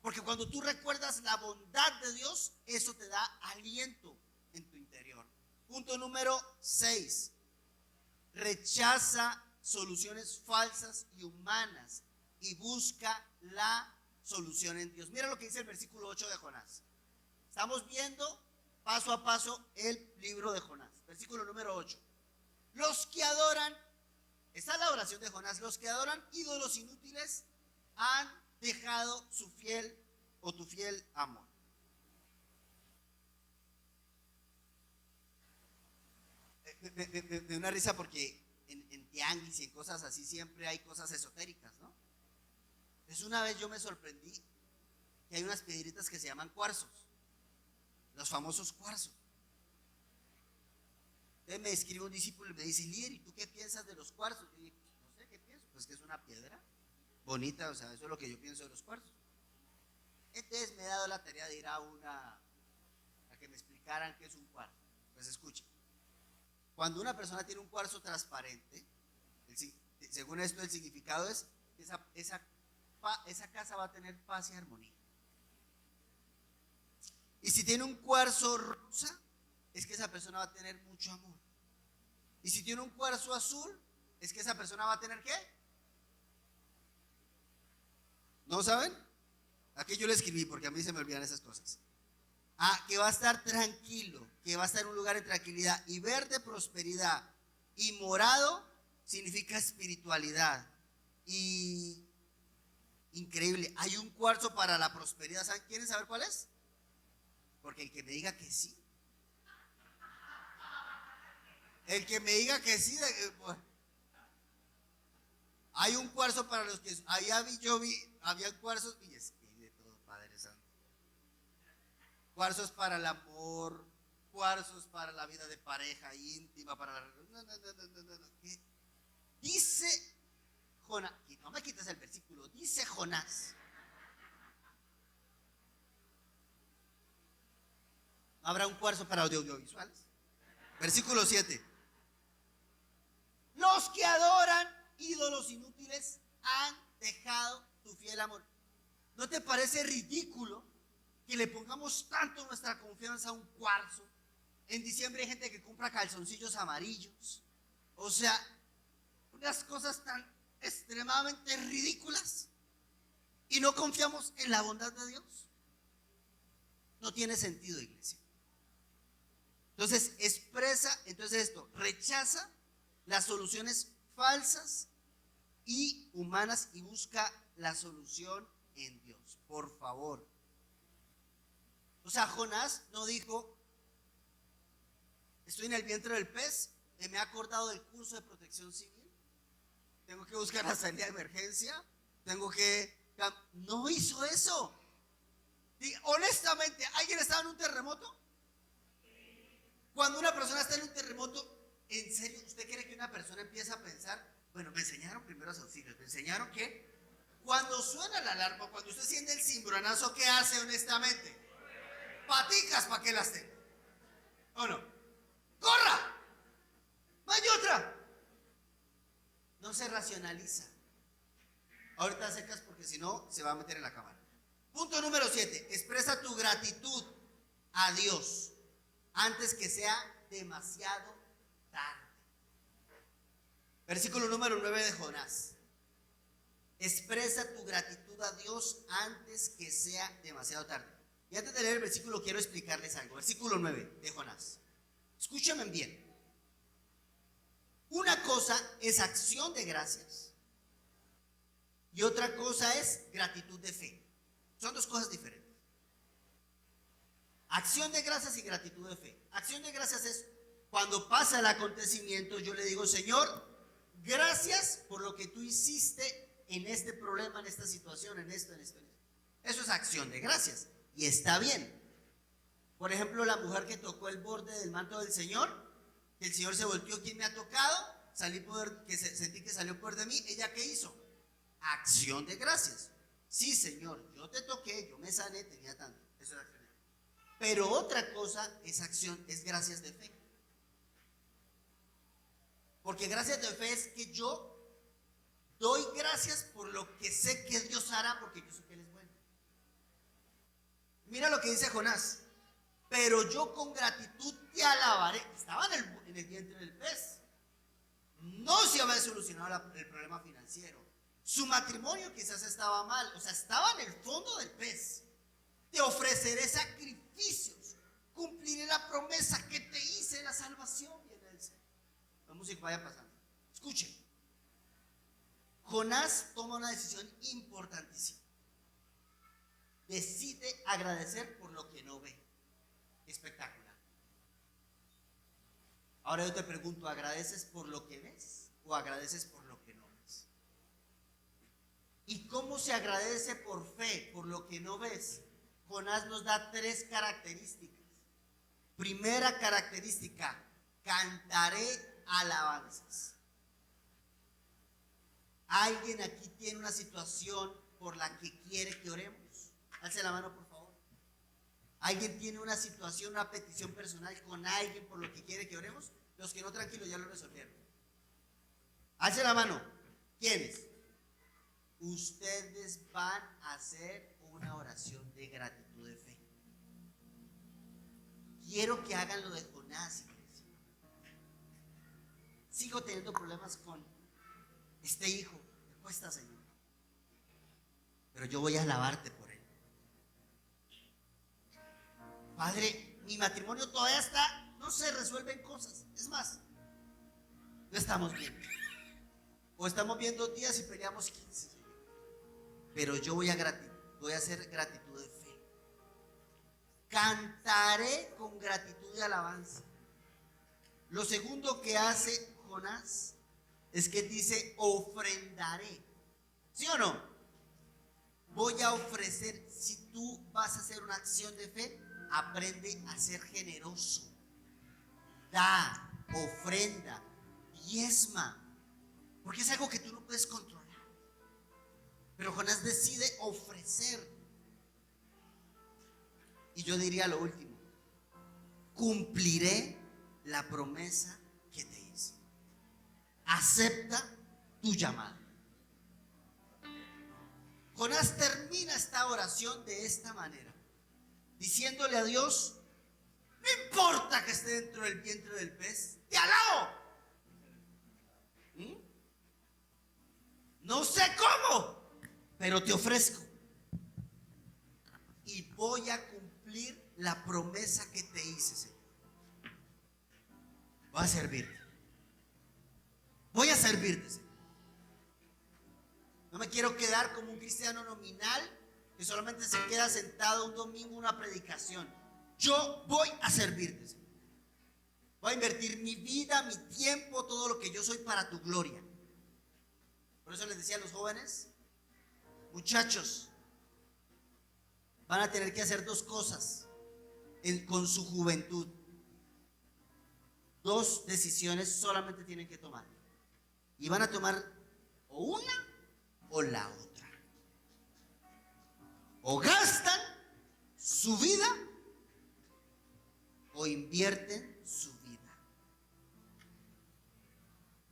Porque cuando tú recuerdas la bondad de Dios, eso te da aliento en tu interior. Punto número 6. Rechaza soluciones falsas y humanas y busca la solución en Dios. Mira lo que dice el versículo 8 de Jonás. Estamos viendo paso a paso el libro de Jonás. Versículo número 8. Los que adoran, esta es la oración de Jonás, los que adoran ídolos inútiles han dejado su fiel o tu fiel amor. Me una risa porque en tianguis y en cosas así siempre hay cosas esotéricas, ¿no? Entonces una vez yo me sorprendí que hay unas piedritas que se llaman cuarzos, los famosos cuarzos. Entonces me escribe un discípulo y me dice: líder, ¿y tú qué piensas de los cuarzos? Y yo dije: no sé qué pienso, pues que es una piedra bonita, o sea, eso es lo que yo pienso de los cuarzos. Entonces me he dado la tarea de ir a que me explicaran qué es un cuarzo. Pues escuchen, cuando una persona tiene un cuarzo transparente, según esto el significado es que esa casa va a tener paz y armonía. Y si tiene un cuarzo rosa, es que esa persona va a tener mucho amor. Y si tiene un cuarzo azul, es que esa persona va a tener ¿qué? ¿No saben? Aquí yo le escribí porque a mí se me olvidan esas cosas. Ah, que va a estar tranquilo, que va a estar en un lugar de tranquilidad. Y verde, prosperidad. Y morado significa espiritualidad. Y increíble, hay un cuarzo para la prosperidad. ¿Saben? ¿Quieren saber cuál es? Porque el que me diga que sí. El que me diga que sí. Hay un cuarzo para los que... yo vi, había cuarzos. Y es que de todo, Padre Santo. Cuarzos para el amor, cuarzos para la vida de pareja íntima, para la... No. ¿Qué? Dice Jonás, no me quites el versículo, dice Jonás. ¿Habrá un cuarzo para audiovisuales? Versículo 7. Los que adoran ídolos inútiles han dejado tu fiel amor. ¿No te parece ridículo que le pongamos tanto nuestra confianza a un cuarzo? En diciembre hay gente que compra calzoncillos amarillos. O sea, unas cosas tan extremadamente ridículas. Y no confiamos en la bondad de Dios. No tiene sentido, iglesia. Entonces rechaza las soluciones falsas y humanas y busca la solución en Dios, por favor. O sea, Jonás no dijo, estoy en el vientre del pez, me he acordado del curso de protección civil, tengo que buscar la salida de emergencia, no hizo eso. Honestamente, ¿alguien estaba en un terremoto? Cuando una persona está en un terremoto, ¿en serio usted cree que una persona empieza a pensar, bueno, me enseñaron primeros auxilios, me enseñaron que cuando suena la alarma, cuando usted siente el cimbronazo, ¿qué hace honestamente? Paticas para que las tenga. ¿O no? ¡Corra! ¡No hay otra! No se racionaliza. Ahorita secas porque si no se va a meter en la cámara. Punto número 7. Expresa tu gratitud a Dios antes que sea demasiado tarde. Versículo número 9 de Jonás. Expresa tu gratitud a Dios antes que sea demasiado tarde. Y antes de leer el versículo quiero explicarles algo. Versículo 9 de Jonás. Escúchame bien. Una cosa es acción de gracias y otra cosa es gratitud de fe. Son dos cosas diferentes. Acción de gracias y gratitud de fe. Acción de gracias es cuando pasa el acontecimiento, yo le digo, Señor, gracias por lo que tú hiciste en este problema, en esta situación, en esto. Eso es acción de gracias y está bien. Por ejemplo, la mujer que tocó el borde del manto del Señor, que el Señor se volteó, ¿quién me ha tocado? Sentí que salió poder de mí. ¿Ella qué hizo? Acción de gracias. Sí, Señor, yo te toqué, yo me sané, tenía tanto. Eso es acción de gracias. Pero otra cosa es gracias de fe. Porque gracias de fe es que yo doy gracias por lo que sé que Dios hará, porque yo sé que Él es bueno. Mira lo que dice Jonás. Pero yo con gratitud te alabaré. Estaba en el vientre del pez. No se había solucionado el problema financiero. Su matrimonio quizás estaba mal. O sea, estaba en el fondo del pez. Te ofreceré sacrificios. Cumpliré la promesa que te hice, la salvación. Viene del Señor. La música vaya pasando. Escuchen. Jonás toma una decisión importantísima. Decide agradecer por lo que no ve. Espectacular. Ahora yo te pregunto, ¿agradeces por lo que ves o agradeces por lo que no ves? ¿Y cómo se agradece por fe, por lo que no ves? Jonás nos da 3 características. Primera característica, cantaré alabanzas. ¿Alguien aquí tiene una situación por la que quiere que oremos? Alce la mano, por favor. ¿Alguien tiene una situación, una petición personal con alguien por lo que quiere que oremos? Los que no, tranquilos, ya lo resolvieron. Alce la mano. ¿Quiénes? Ustedes van a hacer una oración de gratitud de fe. Quiero que hagan lo de Jonás, iglesia. Sigo teniendo problemas con este hijo. Me cuesta, Señor. pero yo voy a alabarte por él. Padre, mi matrimonio todavía está, no se resuelven cosas. Es más, no estamos bien. O estamos bien 2 días y peleamos 15. Pero yo voy a hacer gratitud de fe. Cantaré con gratitud y alabanza. Lo segundo que hace Jonás es que dice ofrendaré. ¿Sí o no? Voy a ofrecer. Si tú vas a hacer una acción de fe, aprende a ser generoso. Da, ofrenda, diezma. Porque es algo que tú no puedes controlar. Pero Jonás decide ofrecer. Y yo diría lo último: cumpliré la promesa que te hice. Acepta tu llamado. Jonás termina esta oración de esta manera, diciéndole a Dios: no importa que esté dentro del vientre del pez, te alabo. No sé cómo, pero te ofrezco. Y voy a cumplir la promesa que te hice, Señor. Voy a servirte. Voy a servirte, Señor. No me quiero quedar como un cristiano nominal que solamente se queda sentado un domingo en una predicación. Yo voy a servirte, Señor. Voy a invertir mi vida, mi tiempo, todo lo que yo soy para tu gloria. Por eso les decía a los jóvenes: muchachos, van a tener que hacer 2 cosas con su juventud. 2 decisiones solamente tienen que tomar. Y van a tomar o una o la otra. O gastan su vida o invierten su vida.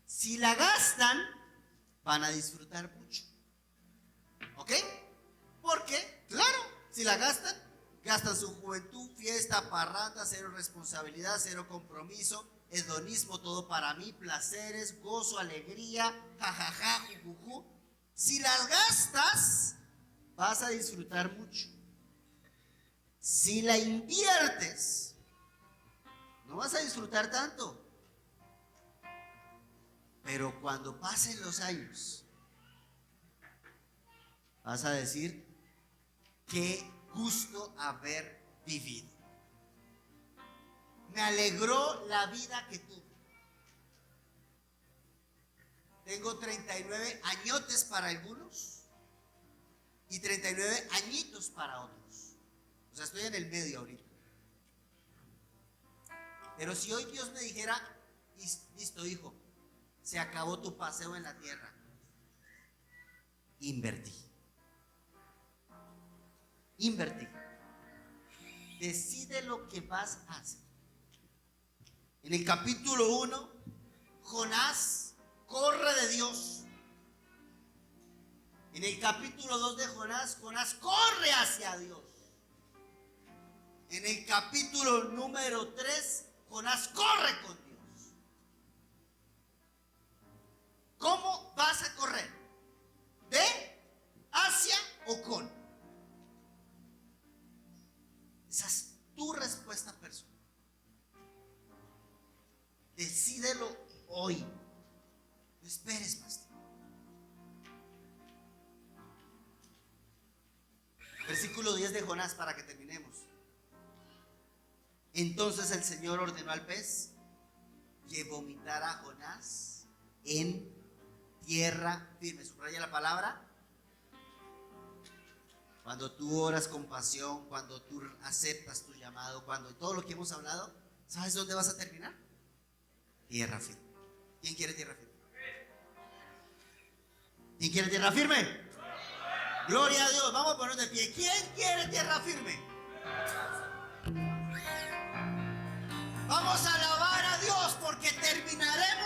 Si la gastan, van a disfrutar mucho. ¿Ok? Porque, claro, si la gastan su juventud, fiesta, parranda, 0 responsabilidad, 0 compromiso, hedonismo, todo para mí, placeres, gozo, alegría, jajaja, jujuju. Si las gastas, vas a disfrutar mucho. Si la inviertes, no vas a disfrutar tanto. Pero cuando pasen los años, vas a decir: qué gusto haber vivido. Me alegró la vida que tuve. Tengo 39 añotes para algunos y 39 añitos para otros. O sea, estoy en el medio ahorita. Pero si hoy Dios me dijera: listo, hijo, se acabó tu paseo en la tierra, invertí. Decide lo que vas a hacer. En el capítulo 1, Jonás corre de Dios. En el capítulo 2 de Jonás corre hacia Dios. En el capítulo número 3, Jonás corre con Dios. ¿Cómo vas a correr? ¿De, hacia o con? Esa es tu respuesta personal. Decídelo hoy. No esperes más tiempo. Versículo 10 de Jonás, para que terminemos. Entonces el Señor ordenó al pez que vomitara a Jonás en tierra firme. Subraya la palabra. Cuando tú oras con pasión, cuando tú aceptas tu llamado, cuando todo lo que hemos hablado, ¿sabes dónde vas a terminar? Tierra firme. ¿Quién quiere tierra firme? ¿Quién quiere tierra firme? Gloria a Dios. Vamos a ponernos de pie. ¿Quién quiere tierra firme? Vamos a alabar a Dios porque terminaremos